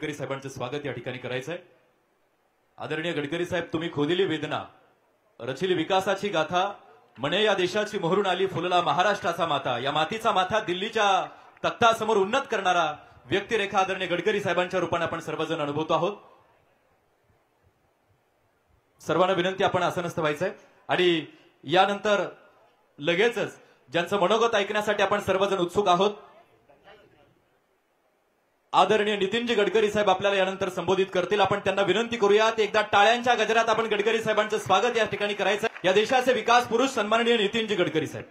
गडकरी साहेबांचं स्वागत या ठिकाणी करायचं आहे। आदरणीय गडकरी साहेब, तुम्ही खोदिली वेदना, रचिली विकासाची गाथा, म्हणे या देशाची मोहरून आली फुलला महाराष्ट्राचा माथा, या मातीचा माथा दिल्लीच्या तख्तासमोर उन्नत करणारा व्यक्तिरेखा आदरणीय गडकरी साहेबांच्या रूपाने आपण सर्वजण अनुभवतो आहोत। सर्वांना विनंती, आपण आसनस्थ व्हायचंय आणि यानंतर लगेचच ज्यांचं मनोगत ऐकण्यासाठी आपण सर्वजण उत्सुक आहोत, आदरणीय नितीनजी गडकरी साहेब आपल्याला यानंतर संबोधित करतील। आपण त्यांना विनंती करूयात, एकदा टाळ्यांच्या गजरात आपण गडकरी साहेबांचं स्वागत या ठिकाणी करायचं। या देशाचे विकास पुरुष सन्माननीय नितीनजी गडकरी साहेब।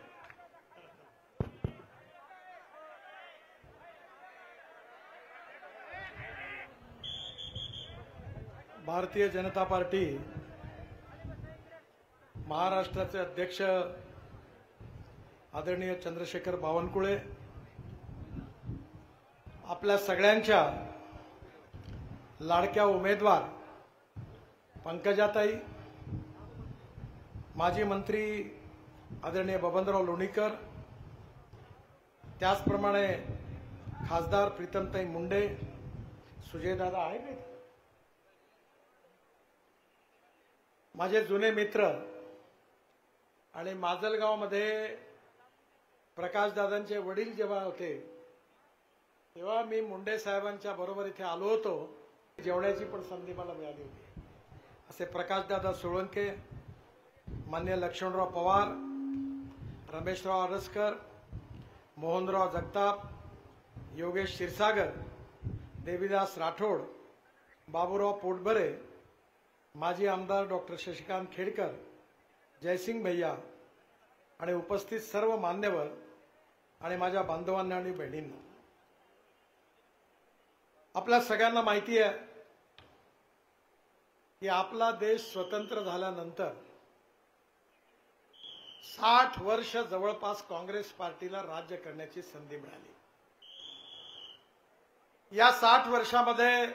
भारतीय जनता पार्टी महाराष्ट्राचे अध्यक्ष आदरणीय चंद्रशेखर बावनकुळे, आपल्या सगळ्यांच्या लाडक्या उमेदवार पंकजाताई, माजी मंत्री आदरणीय बबनराव लोणीकर, त्याचप्रमाणे खासदार प्रीतमताई मुंडे, सुजयदादा आहे का, माझे जुने मित्र आणि माजलगावमध्ये प्रकाशदादांचे वडील जेव्हा होते तेव्हा मी मुंडे साहेबांच्या बरोबर इथे आलो होतो, जेवण्याची पण संधी मला मिळाली होती। असे प्रकाशदादा सोळंके, मान्य लक्ष्मणराव पवार, रमेशराव आरसकर, मोहनराव जगताप, योगेश क्षीरसागर, देवीदास राठोड, बाबूराव पोटबरे, माजी आमदार डॉक्टर शशिकांत खेडकर, जयसिंग भैया आणि उपस्थित सर्व मान्यवर आणि माझ्या बांधवांना आणि बहिणींना, आपल्या सगळ्यांना माहिती आहे की आपला देश स्वतंत्र झाल्यानंतर 60 वर्ष जवळपास काँग्रेस पार्टीला राज्य करण्याची संधी मिळाली। या 60 वर्षामध्ये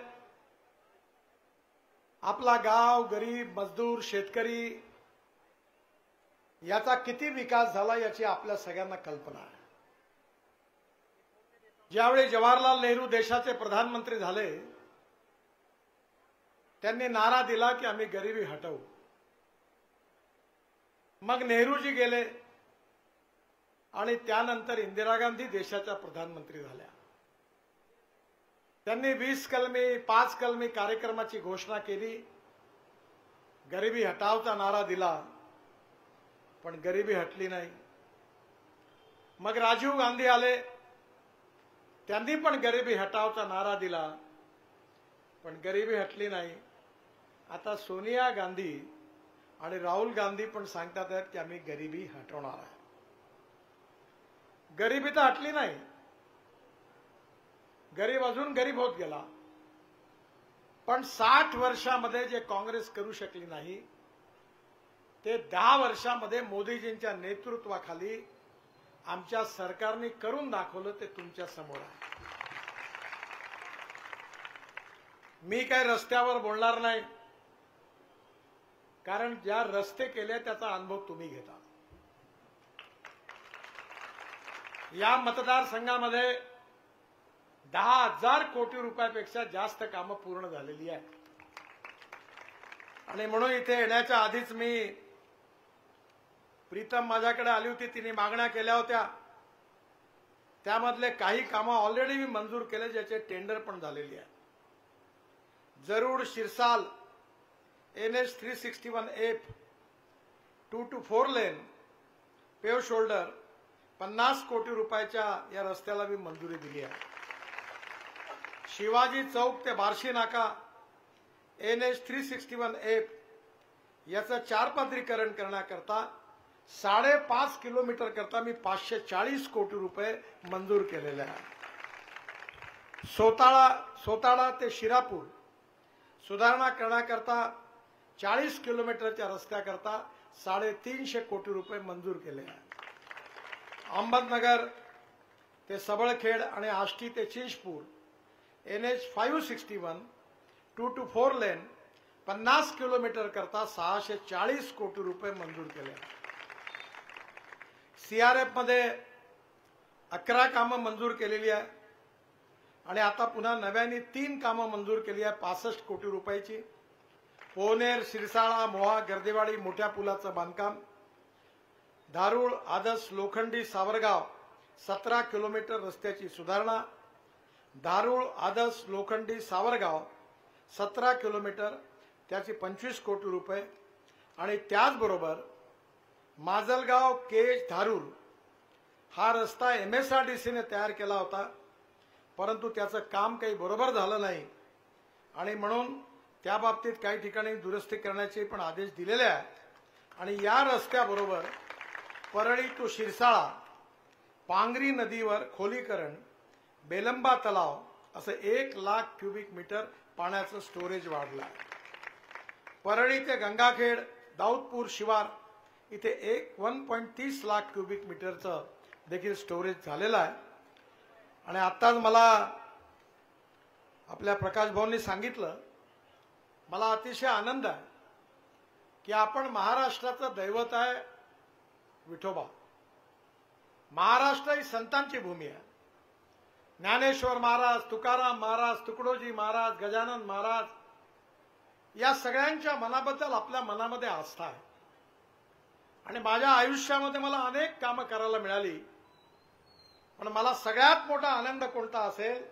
आपला गाव, गरीब, मजदूर, शेतकरी याचा किती विकास झाला याची आपल्या सगळ्यांना कल्पना आहे। ज्यावेळी जवाहरलाल नेहरू देशाचे प्रधानमंत्री झाले, त्यांनी नारा दिला की आम्ही गरिबी हटवू। मग नेहरूजी गेले आणि त्यानंतर इंदिरा गांधी देशाच्या प्रधानमंत्री झाल्या। त्यांनी 20 कलमी 5 कलमी कार्यक्रमाची घोषणा केली, गरिबी हटावचा नारा दिला, पण गरिबी हटली नाही। मग राजीव गांधी आले, त्यांनी पण गरिबी हटावचा नारा दिला, पण गरिबी हटली नाही। आता सोनिया गांधी आणि राहुल गांधी पण सांगतात आहेत की आम्ही गरिबी हटवणार आहे। गरिबी तर हटली नाही, गरीब अजून गरीब होत गेला। पण 60 वर्षामध्ये जे काँग्रेस करू शकली नाही ते 10 वर्षामध्ये मोदीजींच्या नेतृत्वाखाली आमच्या सरकारने करून दाखवलं, ते तुमच्या समोर आहे। मी काय रस्त्यावर बोलणार नाही, कारण ज्या रस्ते केले त्याचा अनुभव तुम्ही घेता। या मतदारसंघामध्ये 10,000 कोटी रुपयापेक्षा जास्त कामं पूर्ण झालेली आहे आणि म्हणून इथे येण्याच्या आधीच मी, प्रीतम माझ्याकडे आली होती, तिने मागण्या केल्या होत्या, त्यामधले काही कामं ऑलरेडी मी मंजूर केले, ज्याचे टेंडर पण झालेली आहे। जरूर Shirsal NH 361F 2 to 4 lane pave shoulder 50 कोटी रुपयाच्या या रस्त्याला मी मंजुरी दिली आहे। शिवाजी चौक ते बार्शी नाका NH 361F याचं 4पदरीकरण करण्याकरता 5.5 किलोमीटर करता मी 540 कोटी रुपये मंजूर केलेले आहे। सोताळा ते शिरापूर सुधारणा करण्याकरता 40 किलोमीटरच्या रस्त्याकरता 350 कोटी रुपये मंजूर केले आहे। अहमदनगर ते सबळखेड आणि आष्टी ते Chinchpur NH 561 2 to 4 lane 50 kilometre करता 640 कोटी रुपये मंजूर केले आहे। CRF मध्ये 11 कामं मंजूर केलेली आहे आणि आता पुन्हा नव्याने 3 कामं मंजूर केली आहे 65 कोटी रुपयाची. पोहनेर, शिरसाळा, मोहा, गर्देवाडी मोठ्या पुलाचं बांधकाम, धारूळ, आदस, लोखंडी, सावरगाव 17 किलोमीटर रस्त्याची सुधारणा, धारूळ, आदस, लोखंडी, सावरगाव 17 किलोमीटर त्याची 25 कोटी रुपये. आणि त्याचबरोबर माजलगाव, केज, धारूर हा रस्ता MSRDCने तयार केला होता, परंतु त्याचं काम काही बरोबर झालं नाही आणि म्हणून त्या बाबतीत काही ठिकाणी दुरुस्ती करण्याचे पण आदेश दिलेले आहेत. आणि या रस्त्याबरोबर परळी टू शिरसाळा, पांगरी नदीवर खोलीकरण, बेलंबा तलाव असं 1 लाख क्युबिक मीटर पाण्याचं स्टोरेज वाढलं आहे. परळी ते गंगाखेड, दाऊदपूर शिवार इथे 1.30 लाख क्युबिक मीटरचं देखील स्टोरेज झालेलं आहे. आणि आत्ताच मला आपल्या प्रकाश भाऊंनी सांगितलं, मला अतिशय आनंद आहे की आपण महाराष्ट्राचं दैवत आहे विठोबा. महाराष्ट्र ही संतांची भूमी आहे. ज्ञानेश्वर महाराज, तुकाराम महाराज, तुकडोजी महाराज, गजानन महाराज या सगळ्यांच्या मनाबद्दल आपल्या मनामध्ये आस्था आहे. आणि माझ्या आयुष्यामध्ये मला अनेक कामं करायला मिळाली, पण मला सगळ्यात मोठा आनंद कोणता असेल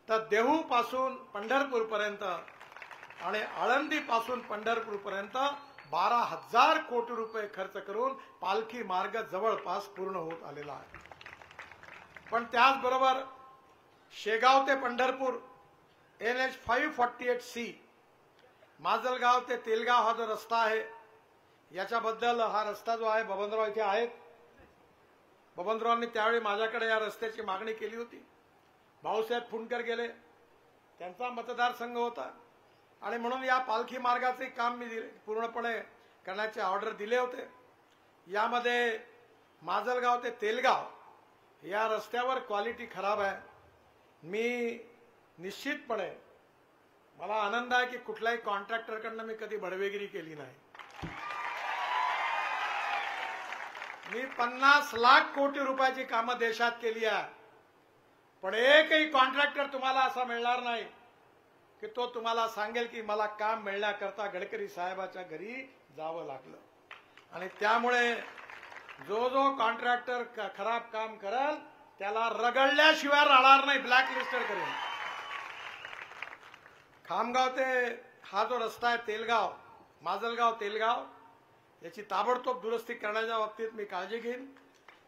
तर देहू पासून पंढरपूर पर्यंत आणि आळंदी पासून पंढरपूर पर्यंत 12,000 कोटी रुपये खर्च करून पालखी मार्ग जवळपास पूर्ण होत आलेला आहे. पण त्याचबरोबर शेगाव ते पंढरपूर NH 548C, माजलगाव ते तेलगाव हा जो रस्ता आहे, याच्याबद्दल हा रस्ता जो आहे, बबनराव इथे आहेत, बबनरावांनी त्यावेळी माझ्याकडे या रस्त्याची मागणी केली होती. भाऊसाहेब फुंडकर गेले, त्यांचा मतदारसंघ होता आणि म्हणून या पालखी मार्गाचे काम मी पूर्णपणे करण्याचे ऑर्डर दिले होते. यामध्ये माजलगाव ते तेलगाव या रस्त्यावर क्वालिटी खराब आहे. मी निश्चितपणे, मला आनंद आहे की कुठल्याही कॉन्ट्रॅक्टरकडनं मी कधी बडवेगिरी केली नाही. मी 50 लाख कोटी रुपयाची कामं देशात केली आहे, पण एकही कॉन्ट्रॅक्टर तुम्हाला असा मिळणार नाही की तो तुम्हाला सांगेल की मला काम मिळण्याकरता गडकरी साहेबाच्या घरी जावं लागलं. आणि त्यामुळे जो जो कॉन्ट्रॅक्टर खराब काम करेल त्याला रगडल्याशिवाय राहणार नाही, ब्लॅकलिस्टेड करेल. खामगाव ते हा जो रस्ता आहे तेलगाव, माजलगाव तेलगाव, याची ताबडतोब दुरुस्ती करण्याच्या बाबतीत मी काळजी घेईन.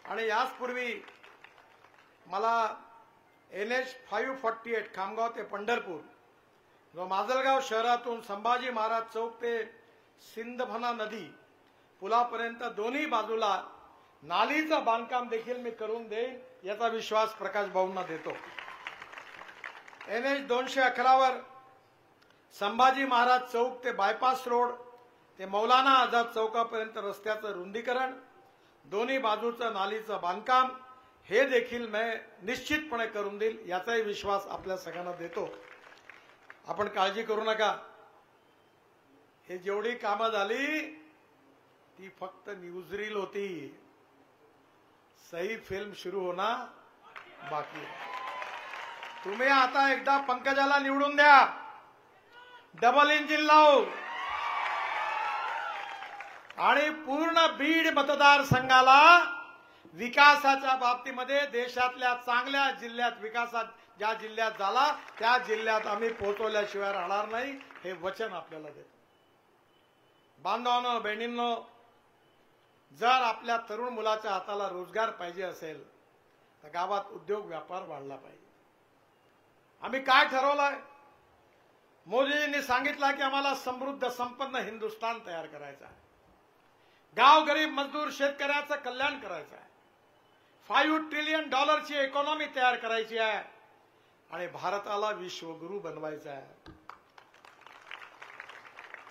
आणि याचपूर्वी मला NH 548 खामगाव ते पंढरपूर, जो माजलगाव शहरातून संभाजी महाराज चौक ते सिंदफणा नदी पुलापर्यंत दोन्ही बाजूला नालीचं बांधकाम देखील मी करून देईन, याचा विश्वास प्रकाश भाऊंना देतो. NH 211 वर संभाजी महाराज चौक ते बायपास रोड ते मौलाना आझाद चौकापर्यंत रस्त्याचं रुंदीकरण, दोन्ही बाजूचं नालीचं बांधकाम हे देखील मी निश्चितपणे करून देईल, याचाही विश्वास आपल्या सगळ्यांना देतो. आपण काळजी करू नका. हे जेवढी कामं झाली ती फक्त न्यूजरील होती, सही फिल्म सुरू होणार बाकी आहे. तुम्ही आता एकदा पंकजाला निवडून द्या, डबल इंजिन लावू आणि पूर्ण बीड मतदारसंघाला विकासाच्या बाबतीमध्ये देशातल्या चांगल्या जिल्ह्यात, विकासात ज्या जिल्ह्यात झाला त्या जिल्ह्यात आम्ही पोहोचवल्याशिवाय राहणार नाही, हे वचन आपल्याला देतो. बांधवांनो, बहिणींनो, जर आपल्या तरुण मुलाच्या हाताला रोजगार पाहिजे असेल तर गावात उद्योग व्यापार वाढला पाहिजे. आम्ही काय ठरवलंय? मोदीजींनी सांगितलं की आम्हाला समृद्ध संपन्न हिंदुस्थान तयार करायचं आहे. गाव गरीब मजदूर शेतकऱ्याचं कल्याण करायचं आहे. $5 ट्रिलियन इकॉनॉमी तयार करायची आहे आणि भारताला विश्वगुरू बनवायचं आहे.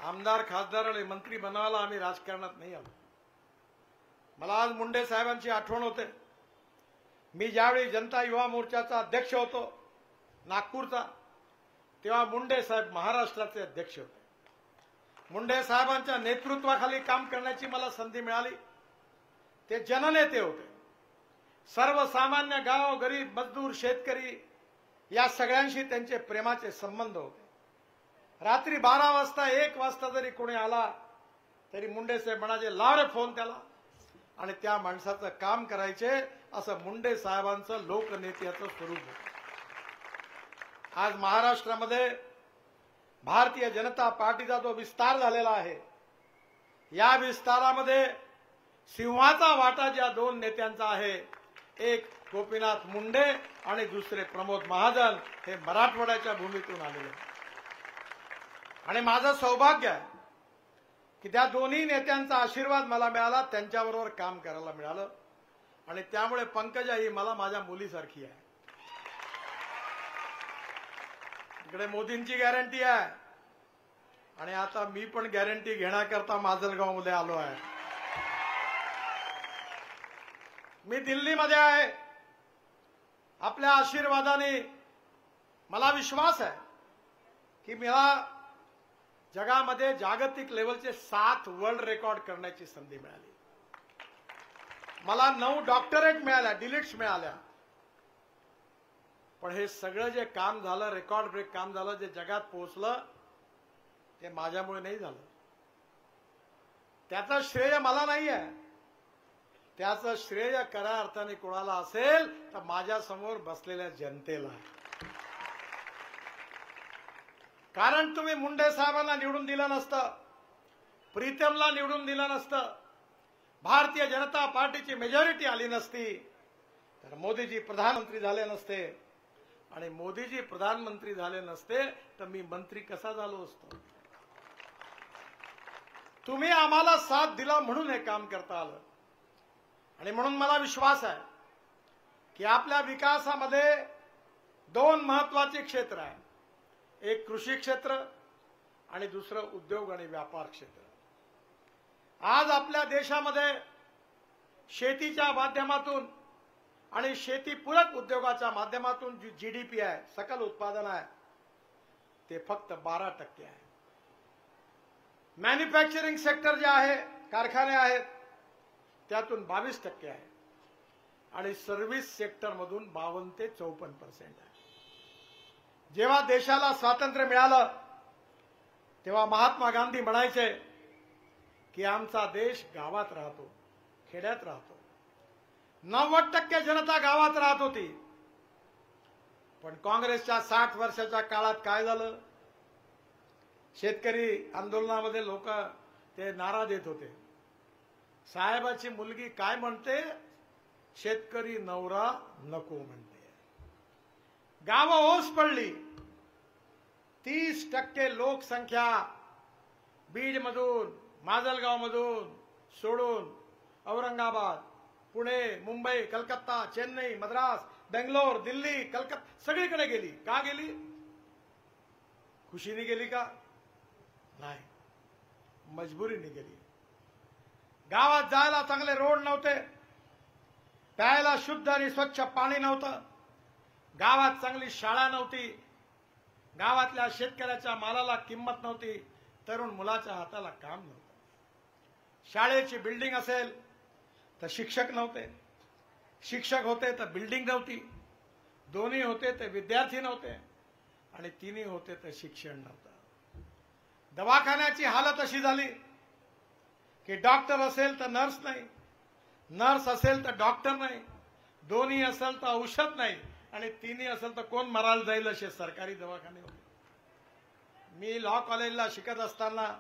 आमदार, खासदार आणि मंत्री बनवायला आम्ही राजकारणात नाही आलो. मला आज मुंडे साहेबांची आठवण होते. मी ज्यावेळी जनता युवा मोर्चाचा अध्यक्ष होतो नागपूरचा, तेव्हा मुंडे साहेब महाराष्ट्राचे अध्यक्ष होते. मुंडे साहेबांच्या नेतृत्वाखाली काम करण्याची मला संधी मिळाली. ते जननेते होते. सर्वसामान्य गाव, गरीब मजदूर, शेतकरी या सगळ्यांशी त्यांचे प्रेमाचे संबंध होते. रात्री 12 वाजता 1 वाजता जरी कोणी आला तरी मुंडे साहेब म्हणायचे, लाव रे फोन त्याला, आणि त्या माणसाचं काम करायचे. असं मुंडे साहेबांचं लोकनेत्याचं स्वरूप होतं. आज महाराष्ट्रामध्ये भारतीय जनता पार्टीचा जो विस्तार झालेला आहे, या विस्तारामध्ये सिंहाचा वाटा ज्या 2 नेत्यांचा आहे, एक गोपीनाथ मुंडे आणि दुसरे प्रमोद महाजन, हे मराठवाड्याच्या भूमीतून आलेले. आणि माझं सौभाग्य आहे की त्या दोन्ही नेत्यांचा आशीर्वाद मला मिळाला, त्यांच्याबरोबर काम करायला मिळालं. आणि त्यामुळे पंकजा ही मला माझ्या मुलीसारखी आहे. इकडे मोदींची गॅरंटी आहे आणि आता मी पण गॅरंटी घेण्याकरता माजलगावमध्ये आलो आहे. मी दिल्लीमध्ये आहे. आपल्या आशीर्वादाने मला विश्वास आहे की मला जगामध्ये जागतिक लेवलचे 7 वर्ल्ड रेकॉर्ड करण्याची संधी मिळाली. मला 9 डॉक्टरेट मिळाल्या, डिलिट्स मिळाल्या. पण हे सगळं जे काम झालं, रेकॉर्ड ब्रेक काम झालं, जे जगात पोहोचलं, ते माझ्यामुळे नाही झालं. त्याचं श्रेय मला नाही आहे. त्याचं श्रेय खऱ्या अर्थाने कोणाला असेल तर माझ्या समोर बसलेल्या जनतेला. कारण तुम्ही मुंडे साहेबांना निवडून दिलं नसतं, प्रीतमला निवडून दिलं नसतं, भारतीय जनता पार्टीची मेजॉरिटी आली नसती, तर मोदीजी प्रधानमंत्री झाले नसते. आणि मोदीजी प्रधानमंत्री झाले नसते तर मी मंत्री कसा झालो असतो. तुम्ही आम्हाला साथ दिला म्हणून हे काम करता आलं. आणि म्हणून मला विश्वास आहे की आपल्या विकासामध्ये 2 महत्वाचे क्षेत्र आहे. एक कृषी क्षेत्र आणि दुसरं उद्योग आणि व्यापार क्षेत्र. आज आपल्या देशामध्ये शेतीच्या माध्यमातून आणि शेतीपूरक उद्योगाच्या माध्यमातून जी जीडीपी आहे, सकल उत्पादन आहे, ते फक्त 12% आहे. मॅन्युफॅक्चरिंग सेक्टर जे आहे, कारखाने आहेत, त्यातून 22% आहे. आणि सर्व्हिस सेक्टरमधून 52 ते 54% आहे. जेव्हा देशाला स्वातंत्र्य मिळालं तेव्हा महात्मा गांधी म्हणायचे की आमचा देश गावात राहतो, खेड्यात राहतो. 90% जनता गावात राहत होती. पण काँग्रेसच्या 60 वर्षाच्या काळात काय झालं? शेतकरी आंदोलनामध्ये लोक ते नारा देत होते. साहेबाची मुलगी काय म्हणते? शेतकरी नवरा नको म्हणते. गावं ओस पडली. 30% लोकसंख्या बीडमधून, माजलगावमधून सोडून औरंगाबाद, पुणे, मुंबई, कलकत्ता, चेन्नई, मद्रास, बेंगलोर, दिल्ली, कलकत्ता सगळीकडे गेली. का गेली? खुशीने गेली का? नाही, मजबुरीने गेली. गावात जायला चांगले रोड नव्हते, प्यायला शुद्ध आणि स्वच्छ पाणी नव्हतं, गावात चांगली शाळा नव्हती, गावातल्या शेतकऱ्याच्या मालाला किंमत नव्हती, तरुण मुलाच्या हाताला काम नव्हतं. शाळेची बिल्डिंग असेल तर शिक्षक नव्हते, शिक्षक होते तर बिल्डिंग नव्हती, दोन्ही होते तर विद्यार्थी नव्हते, आणि तिन्ही होते तर शिक्षण नव्हतं. दवाखान्याची हालत अशी झाली की डॉक्टर असेल तर नर्स नाही, नर्स असेल तर डॉक्टर नाही, दोन्ही असेल तर औषध नाही, आणि तिन्ही असेल तर कोण मरायला जाईल असे सरकारी दवाखाने होते. मी लॉ कॉलेजला शिकत असताना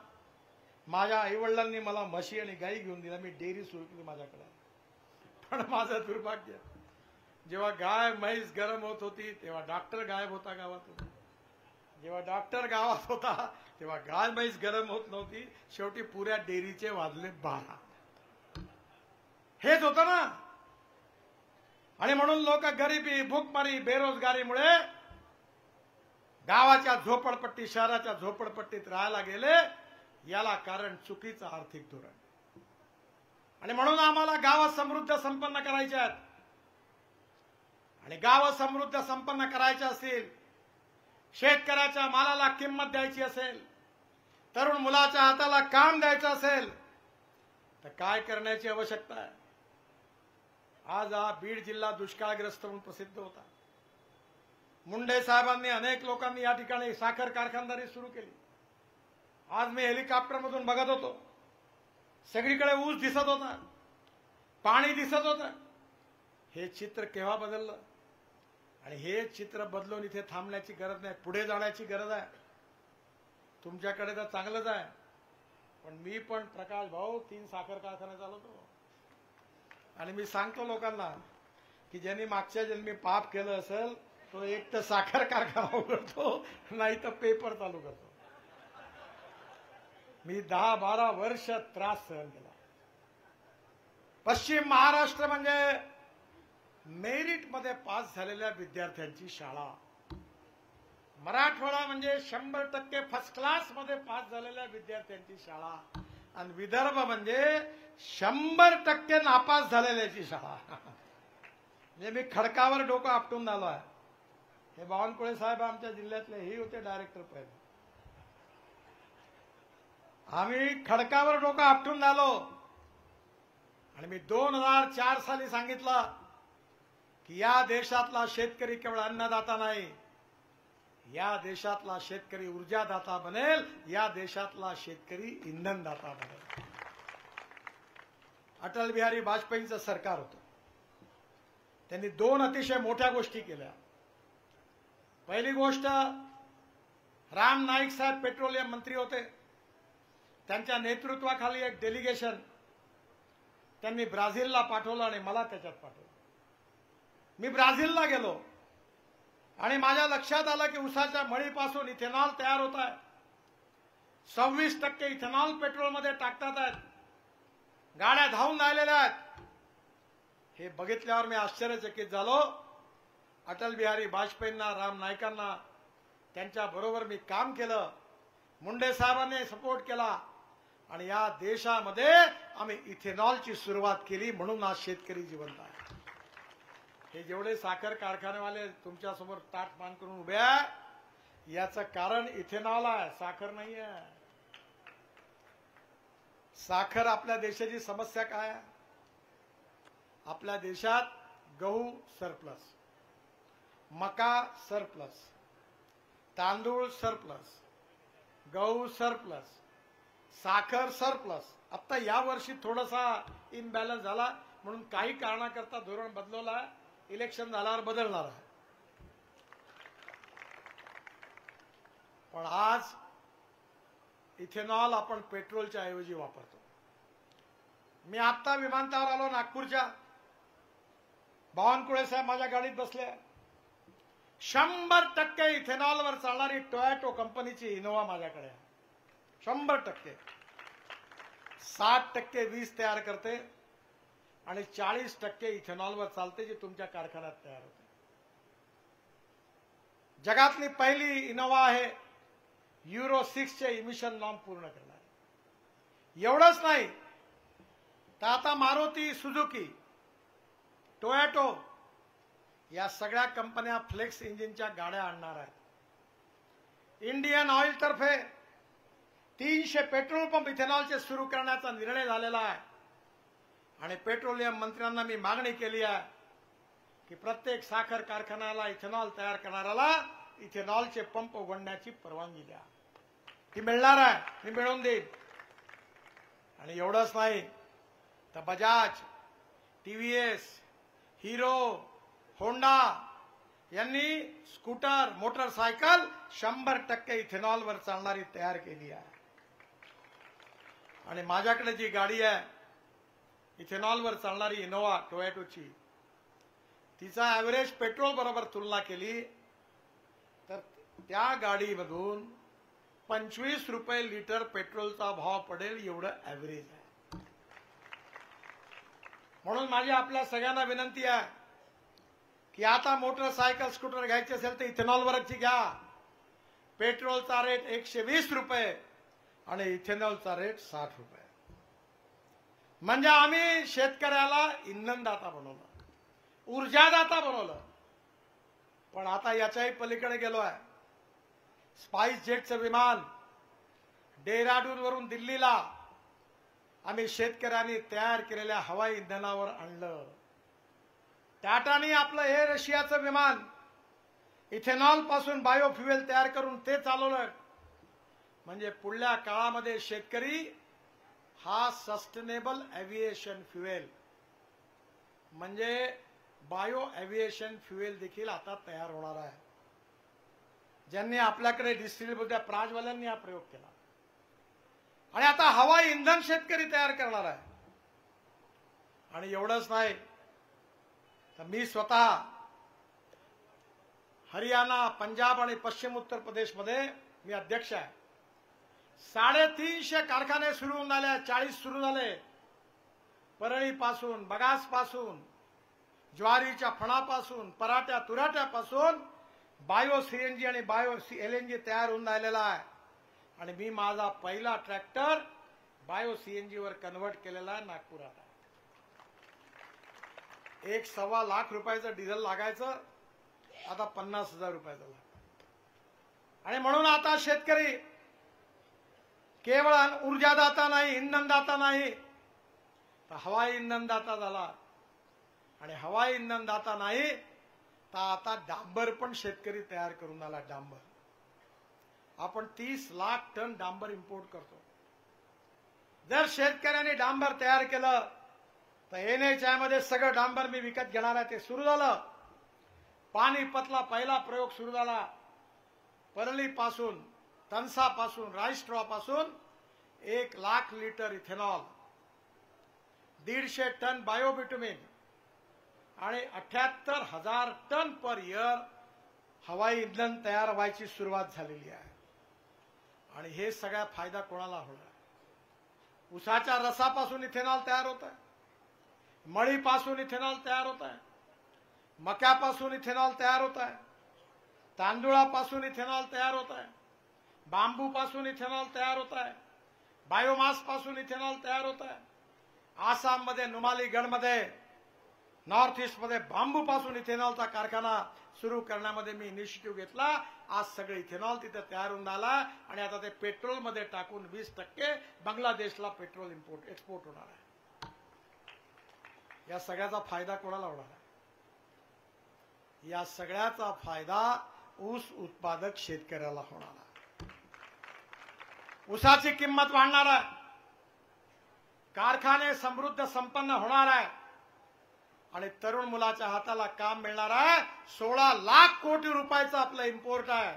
माझ्या आईवडिलांनी मला म्हशी आणि गाई घेऊन दिल्या. मी डेअरी सुरू केली माझ्याकडे. पण माझं दुर्भाग्य, जेव्हा गाय म्हैस गरम होत होती तेव्हा डॉक्टर गायब होता गावातून, जेव्हा डॉक्टर गावात होता तेव्हा गाय म्हैस गरम होत नव्हती. शेवटी पुऱ्या डेअरीचे वाजले 12. हेच होतं ना. आणि म्हणून लोक गरिबी, भूकमारी, बेरोजगारीमुळे गावाच्या झोपडपट्टी, शहराच्या झोपडपट्टीत राहायला गेले. याला कारण चुकीचं आर्थिक धोरण. आणि म्हणून आम्हाला गावं समृद्ध संपन्न करायचे आहेत. आणि गावं समृद्ध संपन्न करायचे असतील, शेतकऱ्याच्या मालाला किंमत द्यायची असेल, तरुण मुलाच्या हाताला काम द्यायचं असेल, तर काय करण्याची आवश्यकता आहे? आज हा बीड जिल्हा दुष्काळग्रस्त म्हणून प्रसिद्ध होता. मुंडे साहेबांनी अनेक लोकांनी या ठिकाणी साखर कारखानदारी सुरू केली. आज मी हेलिकॉप्टरमधून बघत होतो, सगळीकडे ऊस दिसत होता, पाणी दिसत होतं. हे चित्र केव्हा बदललं? आणि हे चित्र बदलून इथे थांबण्याची गरज नाही, पुढे जाण्याची गरज आहे. तुमच्याकडे तर चांगलंच आहे, पण मी पण प्रकाश भाऊ 3 साखर कारखाने चालवतो. आणि मी सांगतो लोकांना की ज्यांनी मागच्या जन्मी पाप केलं असेल तो एक तर साखर कारखाना उघडतो, नाही तर पेपर चालू करतो. मी 10-12 वर्ष त्रास सहन केला. पश्चिम महाराष्ट्र म्हणजे मेरिट मध्ये पास झालेल्या विद्यार्थ्यांची शाळा. मराठवाडा म्हणजे 100% फर्स्ट क्लास मध्ये पास झालेल्या विद्यार्थ्यांची शाळा. आणि विदर्भ म्हणजे 100% नापास झालेल्याची शाळा. म्हणजे मी खडकावर डोकं आपटून आलो आहे. हे बावनकुळे साहेब आमच्या जिल्ह्यातले हे होते डायरेक्टर पहिले. आम्ही खडकावर डोकं आपटून आलो. आणि मी 2004 साली सांगितलं की या देशातला शेतकरी केवळ अन्नदाता नाही, या देशातला शेतकरी ऊर्जादाता बनेल, या देशातला शेतकरी इंधनदाता बनेल. अटल बिहारी वाजपेयींचं सरकार होतं. त्यांनी 2 अतिशय मोठ्या गोष्टी केल्या. पहिली गोष्ट, राम नाईक साहेब पेट्रोलियम मंत्री होते. त्यांच्या नेतृत्वाखाली एक डेलिगेशन त्यांनी ब्राझीलला पाठवलं आणि मला त्याच्यात पाठवलं. मी ब्राझीलला गेलो आणि माझ्या लक्षात आलं की उसाच्या मळीपासून इथेनॉल तयार होत आहे. 26% इथेनॉल पेट्रोलमध्ये टाकतात आहेत. गाड्या धावून राहिलेल्या आहेत. हे बघितल्यावर मी आश्चर्यचकित झालो. अटल बिहारी वाजपेयींना, राम नाईकांना त्यांच्या बरोबर मी काम केलं. मुंडे साहेबांनी सपोर्ट केला आणि या देशामध्ये आम्ही इथेनॉलची सुरुवात केली. म्हणून आज शेतकरी जिवंत आहे. हे जेवढे साखर कारखानेवाले तुमच्या समोर ताट मान करून उभे आहे, याचं कारण इथेनॉल आहे, साखर नाही आहे. साखर आपल्या देशाची समस्या काय आहे? आपल्या देशात गहू सरप्लस, मका सरप्लस, तांदूळ सरप्लस, गहू सरप्लस, साखर सरप्लस. आता या वर्षी थोडासा इम्बॅलन्स झाला म्हणून काही कारणाकरता धोरण बदलवलं आहे. इलेक्शन झाल्यावर बदलणार आहे. पण आज इथेनॉल आपण पेट्रोलच्या ऐवजी वापरतो. मी आता विमानतळावर आलो नागपूरच्या. बावनकुळे साहेब माझ्या गाडीत बसले. 100% इथेनॉलवर चालणारी टोयोटो कंपनीची इनोवा माझ्याकडे आहे. 100%. 60% वीज तयार करते आणि 40% इथेनॉलवर चालते, जे तुमच्या कारखान्यात तयार होते. जगातली पहिली इनोवा आहे युरो 6 चे इमिशन नॉर्म पूर्ण करणारी. एवढंच नाही तर आता मारुती, सुझुकी, टोयोटो या सगळ्या कंपन्या फ्लेक्स इंजिनच्या गाड्या आणणार आहेत. इंडियन ऑइल तर्फे 300 पेट्रोल पंप इथेनॉलचे सुरू करण्याचा निर्णय झालेला आहे. आणि पेट्रोलियम मंत्र्यांना मी मागणी केली आहे की प्रत्येक साखर कारखान्याला इथेनॉल तयार करणाऱ्याला इथेनॉलचे पंप उघडण्याची परवानगी द्या. ती मिळणार आहे, मी मिळवून देईन. आणि एवढंच नाही तर बजाज, टीव्हीएस, हिरो, होंडा यांनी स्कूटर, मोटरसायकल 100% इथेनॉलवर चालणारी तयार केली आहे. आणि माझ्याकडे जी गाडी आहे इथेनॉलवर चालणारी इनोवा टोयोटोची, तिचा ॲव्हरेज पेट्रोल बरोबर तुलना केली तर त्या गाडीमधून 25 रुपये लिटर पेट्रोलचा भाव पडेल, एवढं ॲव्हरेज आहे. म्हणून माझी आपल्या सगळ्यांना विनंती आहे की आता मोटरसायकल, स्कूटर घ्यायची असेल तर इथेनॉलवरची घ्या. पेट्रोलचा रेट 120 रुपये आणि इथेनॉलचा रेट 60 रुपये. म्हणजे आम्ही शेतकऱ्याला इंधनदाता बनवलं, ऊर्जादाता बनवलं. पण आता याच्याही पलीकडे गेलो आहे. स्पाइस जेटचं विमान डेहराडूनवरून दिल्लीला आम्ही शेतकऱ्यांनी तयार केलेल्या हवाई इंधनावर आणलं. टाटानी आपलं हे रशियाचं विमान इथेनॉल पासून बायोफ्युएल तयार करून ते चालवलं म्हणजे पुढल्या काळामध्ये शेतकरी हा सस्टेनेबल एव्हिएशन फ्युएल म्हणजे बायो एव्हिएशन फ्युएल देखील आता तयार होणार आहे. ज्यांनी आपल्याकडे डिस्ट्रिब्युटर प्राजवाल्यांनी हा प्रयोग केला आणि आता हवाई इंधन शेतकरी तयार करणार आहे. आणि एवढंच नाही तर मी स्वतः हरियाणा, पंजाब आणि पश्चिम उत्तर प्रदेशमध्ये मी अध्यक्ष आहे. 350 कारखाने सुरू होऊन झाले, 40 सुरू झाले. परळीपासून, बगासपासून, ज्वारीच्या फणापासून, पराठ्या तुराट्यापासून बायो सीएनजी आणि बायो एलएनजी तयार होऊन राहिलेला आहे. आणि मी माझा पहिला ट्रॅक्टर बायो सीएनजी वर कन्व्हर्ट केलेला आहे नागपुरात. 1.25 लाख रुपयाचं डिझेल लागायचं, आता 50,000 रुपयाचं लागतं. आणि म्हणून आता शेतकरी केवळ ऊर्जादाता नाही, इंधनदाता नाही, तर हवाई इंधनदाता झाला. आणि हवाई इंधनदाता नाही तर आता डांबर पण शेतकरी तयार करून आला. डांबर आपण 30 लाख टन डांबर इम्पोर्ट करतो. जर शेतकऱ्यांनी डांबर तयार केलं तर NHI मध्ये सगळं डांबर मी विकत घेणार आहे. ते सुरू झालं. पानिपतला पहिला प्रयोग सुरू झाला. परळीपासून, तनसापासून, राईस्ट्रॉपासून 1 लाख लिटर इथेनॉल, 150 टन बायोबिटुमिन आणि 78,000 टन पर इयर हवाई इंधन तयार व्हायची सुरुवात झालेली आहे. आणि हे सगळा फायदा कोणाला होणार? ऊसाच्या रसापासून इथेनॉल तयार होत आहे, मळीपासून इथेनॉल तयार होत आहे, मक्यापासून इथेनॉल तयार होत आहे, तांदूळापासून इथेनॉल तयार होत आहे, बांबूपासून इथेनॉल तयार होत आहे, बायोमास पासून इथेनॉल तयार होत आहे. आसाममध्ये, नुमालीगडमध्ये, नॉर्थ ईस्टमध्ये बांबूपासून इथेनॉलचा कारखाना सुरू करण्यामध्ये मी इनिशिएटिव्ह घेतला. आज सगळे इथेनॉल तिथे तयार होऊन आला आणि आता ते पेट्रोलमध्ये टाकून 20% बांगलादेशला पेट्रोल एक्सपोर्ट होणार आहे. या सगळ्याचा फायदा कोणाला होणार आहे? या सगळ्याचा फायदा ऊस उत्पादक शेतकऱ्याला होणार आहे. ऊसाची किंमत वाढणार आहे, कारखाने समृद्ध संपन्न होणार आहे आणि तरुण मुलाच्या हाताला काम मिळणार आहे. 16 लाख कोटी रुपयाचं आपलं इम्पोर्ट आहे.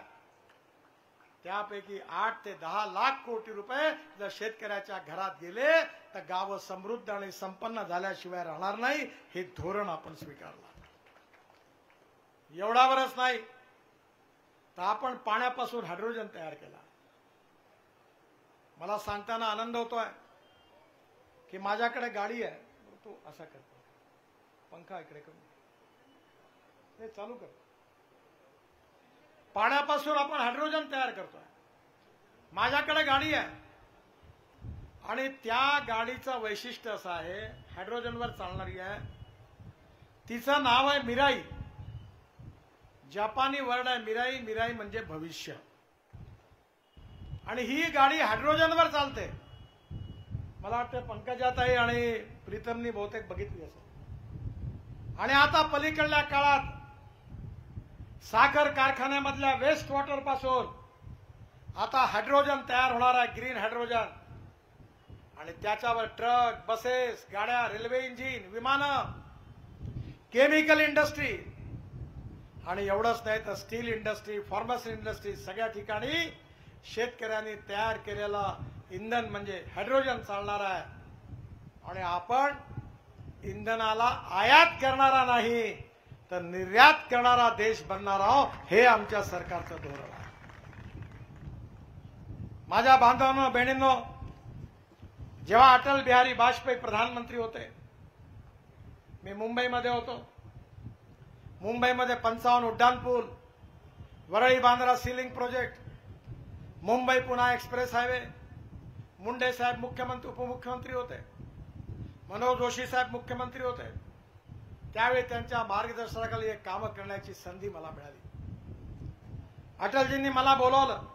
त्यापैकी 8 ते 10 लाख कोटी रुपये जर शेतकऱ्याच्या घरात गेले तर गावं समृद्ध आणि संपन्न झाल्याशिवाय राहणार नाही. हे धोरण आपण स्वीकारलं. एवढावरच नाही तर आपण पाण्यापासून हायड्रोजन तयार केला. मला सांगताना आनंद होतोय की माझ्याकडे गाडी आहे. तो असा करतो, पंखा इकडे करून हे चालू कर. पाण्यापासून आपण हायड्रोजन तयार करतोय. माझ्याकडे गाडी आहे आणि त्या गाडीचं वैशिष्ट्य असं आहे, हायड्रोजनवर चालणारी आहे. तिचं नाव आहे मिराई. जपानी वर्ड आहे मिराई. मिराई म्हणजे भविष्य. आणि ही गाडी हायड्रोजनवर चालते. मला वाटतं पंकजाताई आणि प्रीतमनी बहुतेक बघितली असेल. आणि आता पलीकडल्या काळात साखर कारखान्यामधल्या वेस्ट वॉटर पासून आता हायड्रोजन तयार होणार आहे, ग्रीन हायड्रोजन. आणि त्याच्यावर ट्रक, बसेस, गाड्या, रेल्वे इंजिन, विमानं, केमिकल इंडस्ट्री आणि एवढंच नाही तर स्टील इंडस्ट्री, फार्मसी इंडस्ट्री, सगळ्या ठिकाणी शेतकऱ्यांनी तयार केलेलं इंधन म्हणजे हायड्रोजन चालणार आहे. आणि आपण इंधनाला आयात करणारा नाही तर निर्यात करणारा देश बनणार आहोत. हे आमच्या सरकारचं धोरण आहे. माझ्या बांधवांनो, बहिणींनो, जेव्हा अटल बिहारी वाजपेयी प्रधानमंत्री होते, मी मुंबईमध्ये होतो. मुंबईमध्ये 55 उड्डाणपूल, Worli Bandra sea link project, Mumbai Pune express highway. Munde साहेब मुख्यमंत्री उपमुख्यमंत्री होते, मनोज जोशी साहेब मुख्यमंत्री होते. त्यावेळी त्यांच्या मार्गदर्शनाखाली एक कामं करण्याची संधी मला मिळाली. अटलजींनी मला बोलवलं.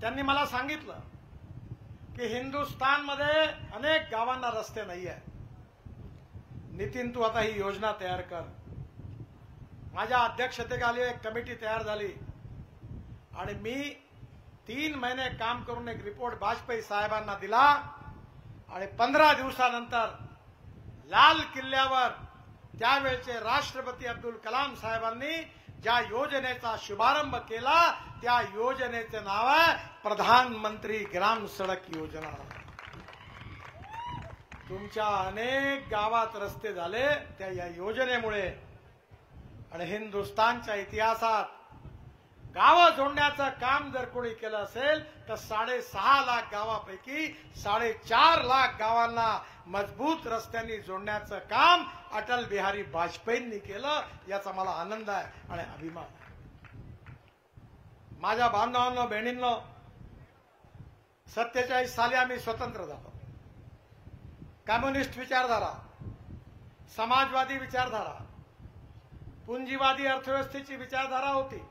त्यांनी मला सांगितलं की हिंदुस्थानमध्ये अनेक गावांना रस्ते नाही आहे. नितीन, तू आता ही योजना तयार कर. माझ्या अध्यक्षतेखाली एक कमिटी तयार झाली आणि मी 3 महिने काम करून एक रिपोर्ट वाजपेयी साहेबांना दिला आणि 15 दिवसानंतर लाल किल्ल्यावर त्यावेळचे राष्ट्रपती अब्दुल कलाम साहेबांनी ज्या योजनेचा शुभारंभ केला त्या योजनेचे नाव आहे प्रधानमंत्री ग्राम सडक योजना। तुमच्या अनेक गावात रस्ते झाले त्या या योजनेमुळे आणि हिंदुस्थानच्या इतिहासात गावं जोडण्याचं काम जर कोणी केलं असेल तर 6.5 लाख गावापैकी 4.5 लाख गावांना मजबूत रस्त्यांनी जोडण्याचं काम अटल बिहारी वाजपेयींनी केलं, याचा मला आनंद आहे आणि अभिमान आहे। माझ्या बांधवांनो बहिणींनो, 47 साली आम्ही स्वतंत्र झालो। कम्युनिस्ट विचारधारा, समाजवादी विचारधारा, पुंजीवादी अर्थव्यवस्थेची विचारधारा होती।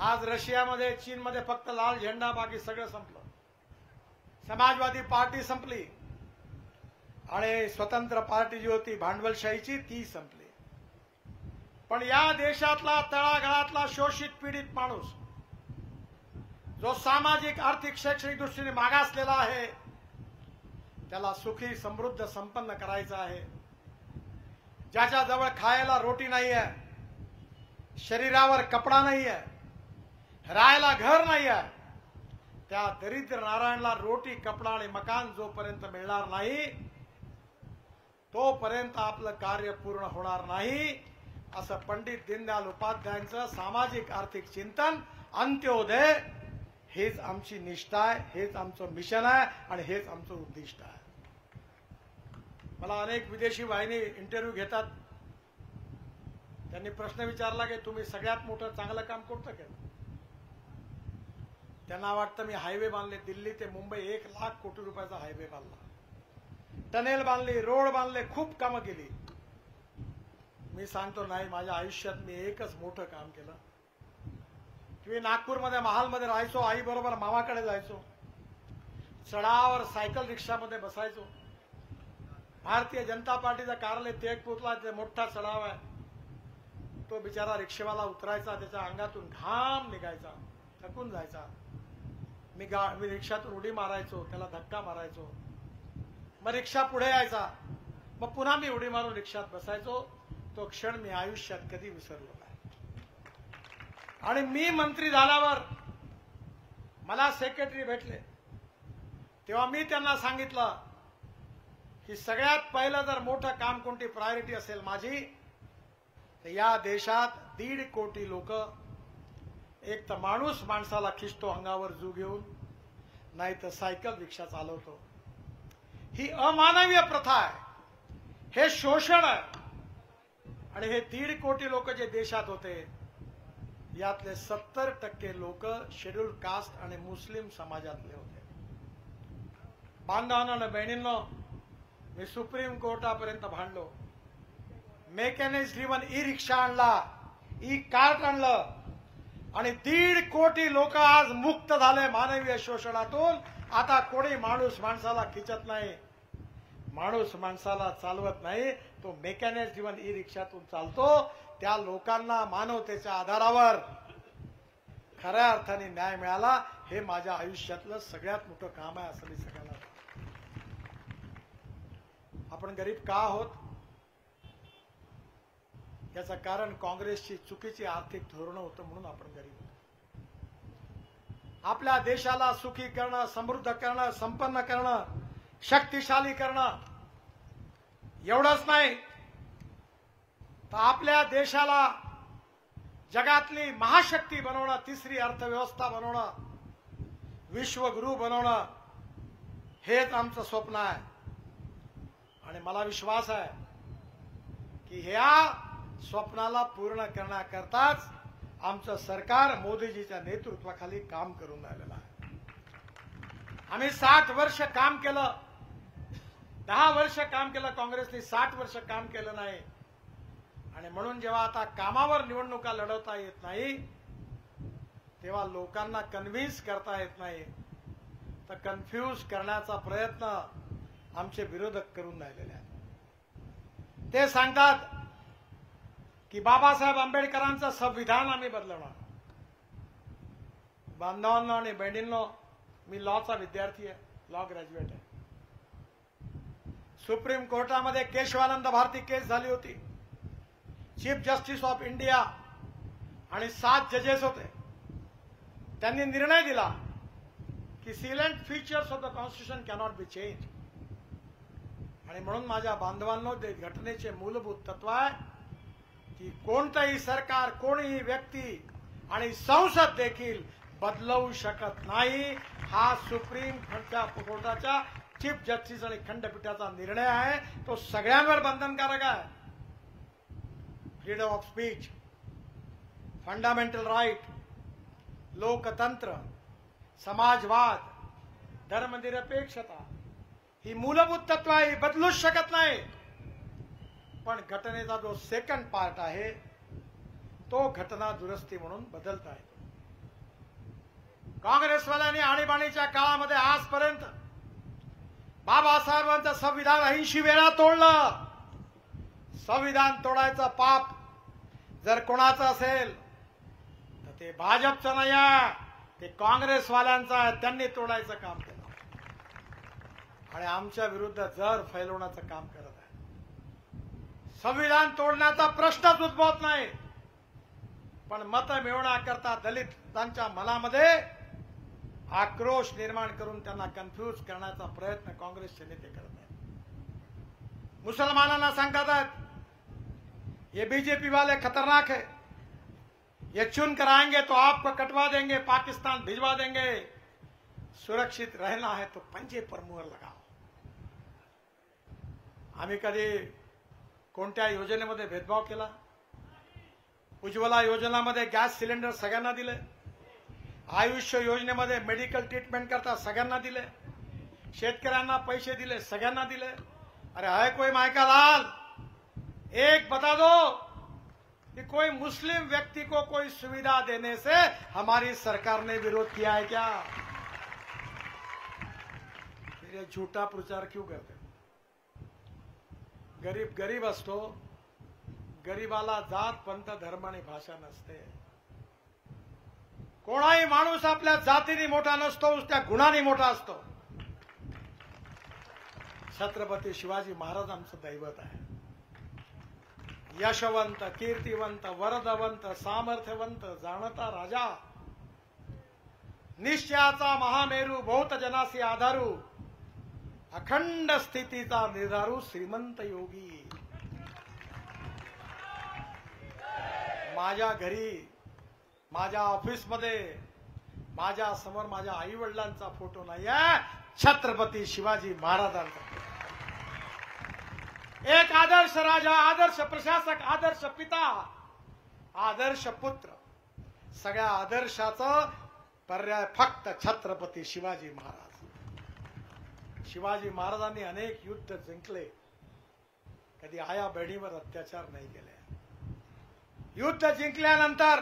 आज रशियामध्ये चीनमध्ये फक्त लाल झेंडा, बाकी सगळं संपलं। समाजवादी पार्टी संपली आणि स्वतंत्र पार्टी जी होती भांडवलशाहीची ती संपली। पण या देशातला तळागाळातला शोषित पीडित माणूस जो सामाजिक आर्थिक शैक्षणिक दृष्टीने मागासलेला आहे त्याला सुखी समृद्ध संपन्न करायचं आहे। ज्याच्याजवळ खायला रोटी नाही आहे, शरीरावर कपडा नाही आहे, राहायला घर नाही आहे, त्या दरिद्र नारायणला रोटी कपडा आणि मकान जोपर्यंत मिळणार नाही तोपर्यंत आपलं कार्य पूर्ण होणार नाही, असं पंडित दीनदयाल उपाध्यायांचं सामाजिक आर्थिक चिंतन अंत्योदय हेच आमची निष्ठा आहे, हेच आमचं मिशन आहे आणि हेच आमचं उद्दिष्ट आहे। मला अनेक विदेशी वाहिनी इंटरव्ह्यू घेतात, त्यांनी प्रश्न विचारला की तुम्ही सगळ्यात मोठं चांगलं काम कोणतं केलं? त्यांना वाटतं मी हायवे बांधले, दिल्ली ते मुंबई 1 लाख कोटी रुपयाचा हायवे बांधला, टनेल बांधली, रोड बांधले, खूप कामं केली। मी सांगतो नाही, माझ्या आयुष्यात मी एकच मोठं काम केलं की मी नागपूरमध्ये महालमध्ये राहायचो, आई बरोबर मामाकडे जायचो, चढावर सायकल रिक्षामध्ये बसायचो। भारतीय जनता पार्टीचा कार्यालय तेगपूरला जे मोठा चढाव आहे, तो बिचारा रिक्षेवाला उतरायचा, त्याच्या अंगातून घाम निघायचा, थकून जायचा। मी रिक्षातून उडी मारायचो, त्याला धक्का मारायचो, मग रिक्षा पुढे यायचा, मग पुन्हा मी उडी मारून रिक्षात बसायचो। तो क्षण मी आयुष्यात कधी विसरलो नाही। आणि मी मंत्री झाल्यावर मला सेक्रेटरी भेटले तेव्हा मी त्यांना सांगितलं की सगळ्यात पहिलं जर मोठं काम कोणती प्रायोरिटी असेल माझी तर या देशात 1.5 कोटी लोक, एक तर माणूस माणसाला खिचतो अंगावर जू घेऊन, नाही तर सायकल रिक्षा चालवतो। ही अमानवीय प्रथा आहे, हे शोषण आहे आणि हे 1.5 कोटी लोक जे देशात होते यातले 70% लोक शेड्यूल कास्ट आणि मुस्लिम समाजातले होते। बांधवांनो आणि बहिणींनो, मी सुप्रीम कोर्टापर्यंत भांडलो, मेकॅनिक्स ड्रिव्हन ई रिक्षा आणला, ई कार्ट आणलं आणि 1.5 कोटी लोक आज मुक्त झाले मानवीय शोषणातून। आता कोणी माणूस माणसाला खिचत नाही, माणूस माणसाला चालवत नाही, तो मेकॅनिक्स ड्रिव्हन ई रिक्षातून चालतो। त्या लोकांना मानवतेच्या आधारावर खऱ्या अर्थाने न्याय मिळाला, हे माझ्या आयुष्यातलं सगळ्यात मोठं काम आहे असं मी सगळ्यांना। आपण गरीब का आहोत याचं कारण काँग्रेसची चुकीची आर्थिक धोरणं होतं म्हणून आपण गरीब होतो। आपल्या देशाला सुखी करणं, समृद्ध करणं, संपन्न करणं, शक्तिशाली करणं एवढंच नाही तर आपल्या देशाला जगातली महाशक्ती बनवणं, तिसरी अर्थव्यवस्था बनवणं, विश्वगुरु बनवणं हेच आमचं स्वप्न आहे। आणि मला विश्वास आहे की ह्या स्वप्नाला पूर्ण करण्याकरताच आमचं सरकार मोदीजीच्या नेतृत्वाखाली काम करून राहिलेलं आहे। आम्ही 60 वर्ष काम केलं, 10 वर्ष काम केलं, काँग्रेसने 60 वर्ष काम केलं नाही। आणि म्हणून जेव्हा आता कामावर निवडणुका लढवता येत नाही तेव्हा लोकांना कन्व्हिन्स करता येत नाही, तर कन्फ्यूज करण्याचा प्रयत्न आमचे विरोधक करून राहिलेले आहेत। ते सांगतात की बाबासाहेब आंबेडकरांचं संविधान आम्ही बदलवणार. बांधवांनो आणि बहिणींनो, मी लॉचा विद्यार्थी आहे, लॉ ग्रॅज्युएट आहे. सुप्रीम कोर्टामध्ये केशवानंद भारती केस झाली होती. चीफ जस्टिस ऑफ इंडिया आणि 7 जजेस होते. त्यांनी निर्णय दिला की silent features of the constitution cannot be change. आणि म्हणून माझ्या बांधवांनो, ते घटनेचे मूलभूत तत्व आहे की कोणतंही सरकार, कोणीही व्यक्ती आणि संसद देखील बदलवू शकत नाही. हा सुप्रीम कोर्टाच्या चीफ जस्टिस आणि खंडपीठाचा निर्णय आहे. तो सगळ्यांवर बंधनकारक आहे. Freedom of speech, fundamental right, लोकतंत्र, समाजवाद, धर्मनिरपेक्षता ही मूलभूत तत्व आहे, ही बदलूच शकत नाही. पण घटनेचा जो सेकंड पार्ट आहे तो घटना दुरुस्ती म्हणून बदलता येतो. काँग्रेसवाल्यांनी आणीबाणीच्या काळामध्ये आजपर्यंत बाबासाहेबांचं संविधान 80 वेळा तोडलं. संविधान तोडायचं पाप जर कोणाचं असेल तर ते भाजपचं नाही आहे, ते काँग्रेसवाल्यांचं आहे. त्यांनी तोडायचं काम केलं आणि आमच्या विरुद्ध जर फैलवण्याचं काम करत आहे. संविधान तोडण्याचा प्रश्नच उद्भवत नाही. पण मतं मिळवण्याकरता दलितांच्या मनामध्ये आक्रोश निर्माण करून त्यांना कन्फ्यूज करण्याचा प्रयत्न काँग्रेसचे नेते करत आहेत. मुसलमानांना सांगतात आहेत ये बीजेपी वाले खतरनाक है, ये चुन कर आएंगे तो आपको कटवा देंगे, पाकिस्तान भिजवा देंगे, सुरक्षित रहना है तो पंजे पर मुहर लगाओ. आम्ही कधी कोणत्या योजनेमध्ये भेदभाव केला? उज्ज्वला योजनामध्ये गॅस सिलेंडर सगळ्यांना दिले. आयुष्य योजनेमध्ये मेडिकल ट्रीटमेंट करता सगळ्यांना दिले. शेतकऱ्यांना पैसे दिले, सगळ्यांना दिले. अरे है कोई मायका लाल, एक बता दो कि कोई मुस्लिम व्यक्ति को कोई सुविधा देने से हमारी सरकार ने विरोध किया है क्या? फिर ये झूठा प्रचार क्यों करते? गरीब गरीब असतो. गरीबाला जात, पंथ, धर्म आणि भाषा नसते. कोणाही माणूस आपल्या जातीने मोठा नसतो, त्या गुणाने मोठा असतो. छत्रपती शिवाजी महाराज आमचं दैवत आहे. यशवंत, कीर्तिवंत, वरदवंत, सामर्थ्यवंत, जाणता राजा, निश्चयाचा महामेरू, बहुत जनासी आधारू, अखंड स्थितीचा निर्धारू, श्रीमंत योगी. माझ्या घरी, माझ्या ऑफिसमध्ये, माझ्या समोर माझ्या आई वडिलांचा फोटो नाही आहे, छत्रपती शिवाजी महाराजांचा. एक आदर्श राजा, आदर्श प्रशासक, आदर्श पिता, आदर्श पुत्र. सगळ्या आदर्शाचं पर्याय फक्त छत्रपती शिवाजी महाराज. शिवाजी महाराजांनी अनेक युद्ध जिंकले, कधी आया बहिणीवर अत्याचार नाही केले. युद्ध जिंकल्यानंतर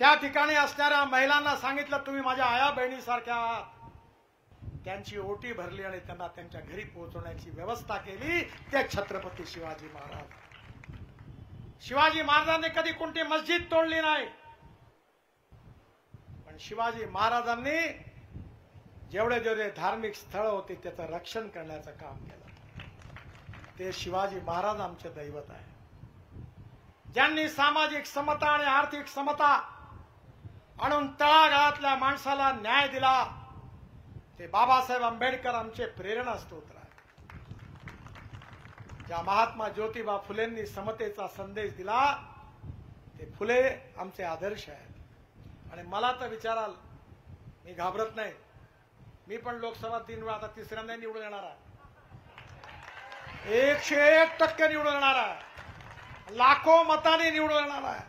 त्या ठिकाणी असणाऱ्या महिलांना सांगितलं तुम्ही माझ्या आया बहिणीसारख्या आहात. त्यांची ओटी भरली आणि त्यांना त्यांच्या घरी पोहोचवण्याची व्यवस्था केली ते छत्रपती शिवाजी महाराज. शिवाजी महाराजांनी कधी कोणती मस्जिद तोडली नाही, पण शिवाजी महाराजांनी जेवढे जेवढे धार्मिक स्थळ होते त्याचं रक्षण करण्याचं काम केलं. ते शिवाजी महाराज आमचे दैवत आहे. ज्यांनी सामाजिक समता आणि आर्थिक समता आणून तळागाळातल्या माणसाला न्याय दिला ते बाबासाहेब आंबेडकर आमचे प्रेरणास्त्रोत आहे. ज्या महात्मा ज्योतिबा फुलेंनी समतेचा संदेश दिला ते फुले आमचे आदर्श आहेत. आणि मला तर विचाराल, मी घाबरत नाही. मी पण लोकसभा 3 वेळा, आता तिसऱ्यांदा निवडून येणार आहे. 101% निवडून येणार आहे. लाखो मतांनी निवडून येणार आहे.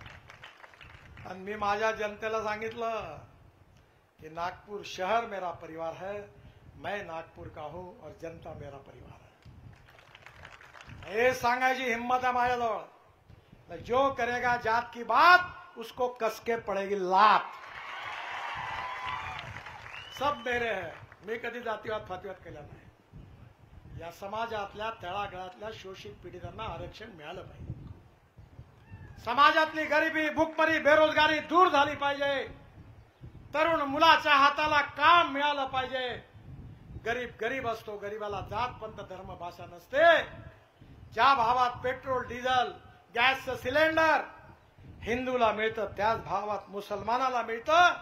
आणि मी माझ्या जनतेला सांगितलं कि नागपुर शहर मेरा परिवार है, मैं नागपुर का हूं और जनता मेरा परिवार है. हे सांगायची हिम्मत आहे माझ्याजवळ. जो करेगा जात की बात उसको कसके पड़ेगी लात. सब मेरे है. मी कधी जातीवाद फातीवाद केला नाही. या समाजातल्या तळागाळातल्या शोषित पीडितांना आरक्षण मिळालं पाहिजे. समाजातली गरिबी, भूकमरी, बेरोजगारी दूर झाली पाहिजे. तरुण मुलाच्या हाताला काम मिळालं पाहिजे. गरीब गरीब असतो, गरीबाला जात पंथ धर्म भाषा नसते. ज्या भावात पेट्रोल डिझेल गॅसचं सिलेंडर हिंदूला मिळतं त्याच भावात मुसलमानाला मिळतं.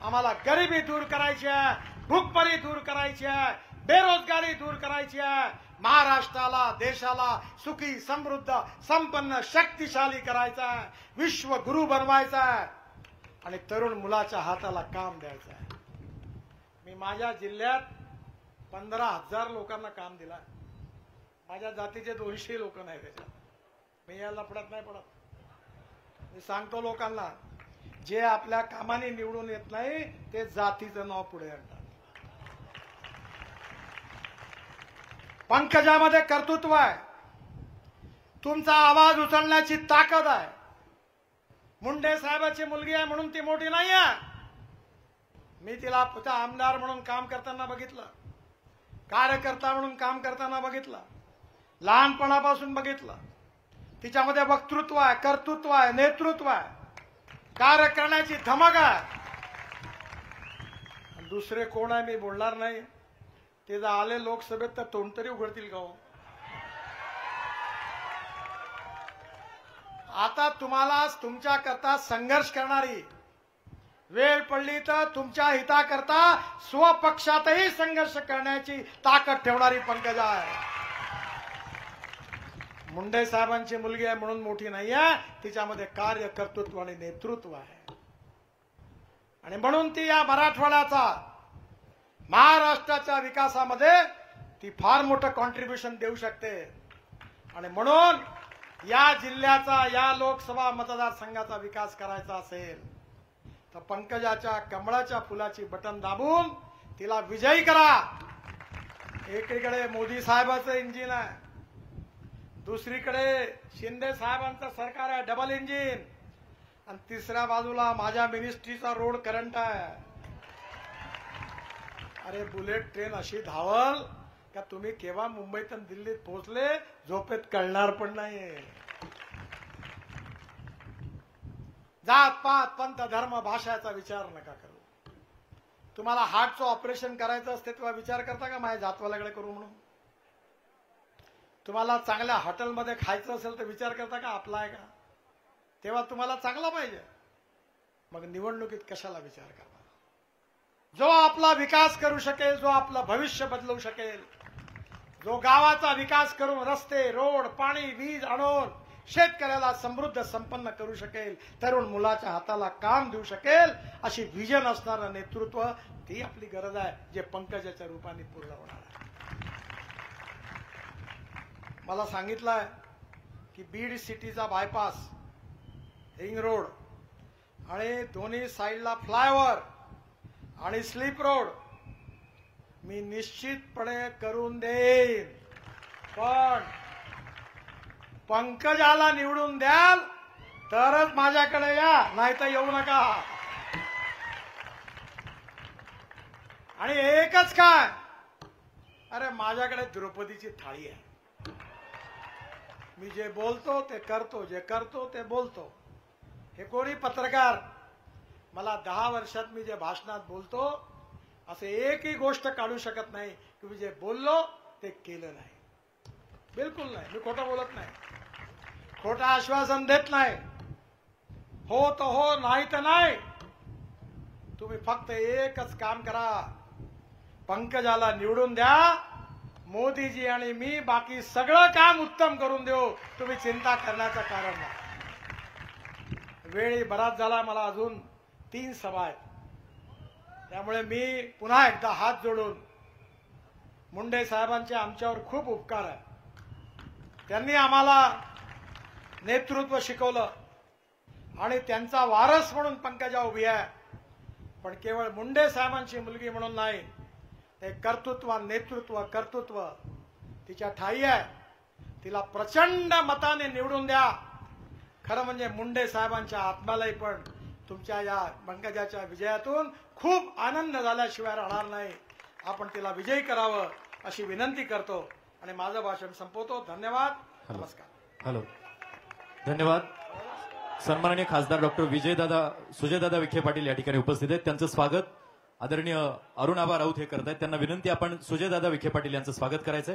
आम्हाला गरिबी दूर करायची आहे, भूकमरी दूर करायची आहे, बेरोजगारी दूर करायची आहे. महाराष्ट्राला, देशाला सुखी, समृद्ध, संपन्न, शक्तिशाली करायचा आहे. विश्वगुरु बनवायचा आहे आणि तरुण मुलाच्या हाताला काम द्यायचं आहे. मी माझ्या जिल्ह्यात 15,000 लोकांना काम दिलं. माझ्या जातीचे 200 लोक नाही त्याच्यात. मी या लफड्यात नाही पडत. मी सांगतो लोकांना, जे आपल्या कामाने निवडून येत नाही ते जातीचं नाव पुढे आणतात. पंकजामध्ये कर्तृत्व आहे, तुमचा आवाज उचलण्याची ताकद आहे. मुंडे साहेबाची मुलगी आहे म्हणून ती मोठी नाही आहे. मी तिला आमदार म्हणून काम करताना बघितलं, कार्यकर्ता म्हणून काम करताना बघितलं, लहानपणापासून बघितलं. तिच्यामध्ये वक्तृत्व आहे, कर्तृत्व आहे, नेतृत्व आहे, कार्य करण्याची धमक आहे. दुसरे कोण आहे मी बोलणार नाही. ते जर आले लोकसभेत तर तोंड तरी उघडतील का हो? आता तुम्हाला तुमच्या करता संघर्ष करणारी वेळ पडली तर तुमच्या हिताकरता स्वपक्षातही संघर्ष करण्याची ताकद ठेवणारी पंकजा आहे. मुंडे साहेबांची मुलगी आहे म्हणून मोठी नाही आहे. तिच्यामध्ये कार्य, कर्तृत्व आणि नेतृत्व आहे. आणि म्हणून ती या मराठवाड्याचा, महाराष्ट्राच्या विकासामध्ये ती फार मोठं कॉन्ट्रीब्युशन देऊ शकते. आणि म्हणून या जिल्ह्याचा, या लोकसभा मतदारसंघाचा विकास करायचा असेल तर पंकजाच्या कमळाच्या फुलाची बटन दाबून तिला विजयी करा. एकीकडे मोदी साहेबांचं इंजिन आहे, दुसरीकडे शिंदे साहेबांचं सरकार आहे, डबल इंजिन, आणि तिसऱ्या बाजूला माझ्या मिनिस्ट्रीचा रोड करंट आहे. अरे बुलेट ट्रेन अशी धावल का तुम्ही केव्हा मुंबईतून दिल्लीत पोहोचले झोपेत कळणार पण नाही. जात पात पंथ धर्म भाषाचा विचार नका करू. तुम्हाला हार्टचं ऑपरेशन करायचं असते तेव्हा विचार करता का माझ्या जातवाल्याकडे करू म्हणून? तुम्हाला चांगल्या हॉटेलमध्ये खायचं असेल तर विचार करता का आपला आहे का? तेव्हा तुम्हाला चांगला पाहिजे. मग निवडणुकीत कशाला विचार करता? जो आपला विकास करू शकेल, जो आपलं भविष्य बदलवू शकेल, जो गावाचा विकास करून रस्ते, रोड, पाणी, वीज आणून शेतकऱ्याला समृद्ध संपन्न करू शकेल, तरुण मुलाच्या हाताला काम देऊ शकेल, अशी विजन असणारं नेतृत्व, ती आपली गरज आहे, जे पंकजाच्या रूपाने पूर्ण होणार आहे. मला सांगितलंय की बीड सिटीचा बायपास, रिंग रोड आणि दोन्ही साईडला फ्लायओव्हर आणि स्लीप रोड मी निश्चितपणे करून देईन. पण पंकजाला निवडून द्याल तरच माझ्याकडे या, नाही तर येऊ नका. आणि एकच काय, अरे माझ्याकडे द्रौपदीची थाळी आहे. मी जे बोलतो ते करतो, जे करतो ते बोलतो. हे कोणी पत्रकार मला 10 वर्षात मी जे भाषणात बोलतो असे एकही गोष्ट काढू शकत नाही की मी जे बोललो ते केलं नाही. बिलकुल नाही. मी खोटं बोलत नाही, खोटं आश्वासन देत नाही. हो तर हो, नाही तर नाही. तुम्ही फक्त एकच काम करा, पंकजाला निवडून द्या. मोदीजी आणि मी बाकी सगळं काम उत्तम करून देऊ. तुम्ही चिंता करण्याचं कारण नाही. वेळ बराच झाला, मला अजून 3 सभा आहेत. त्यामुळे मी पुन्हा एकदा हात जोडून, मुंडे साहेबांचे आमच्यावर खूप उपकार आहे. त्यांनी आम्हाला नेतृत्व शिकवलं आणि त्यांचा वारस म्हणून पंकजा उभी आहे. पण केवळ मुंडे साहेबांची मुलगी म्हणून नाही, ते कर्तृत्व, नेतृत्व, कर्तृत्व तिच्या ठाई आहे. तिला प्रचंड मताने निवडून द्या. खरं म्हणजे मुंडे साहेबांच्या आत्म्यालाही पण तुमच्या या पंकजाच्या विजयातून खूप आनंद झाल्याशिवाय राहणार नाही. आपण तिला विजयी करावं अशी विनंती करतो आणि माझं भाषण संपवतो. धन्यवाद. नमस्कार. हॅलो, धन्यवाद. सन्माननीय खासदार डॉक्टर सुजयदादा विखे पाटील या ठिकाणी उपस्थित आहेत. त्यांचं स्वागत आदरणीय अरुण आबा राऊत हे करत आहेत. त्यांना विनंती, आपण सुजयदादा विखे पाटील यांचं स्वागत करायचंय.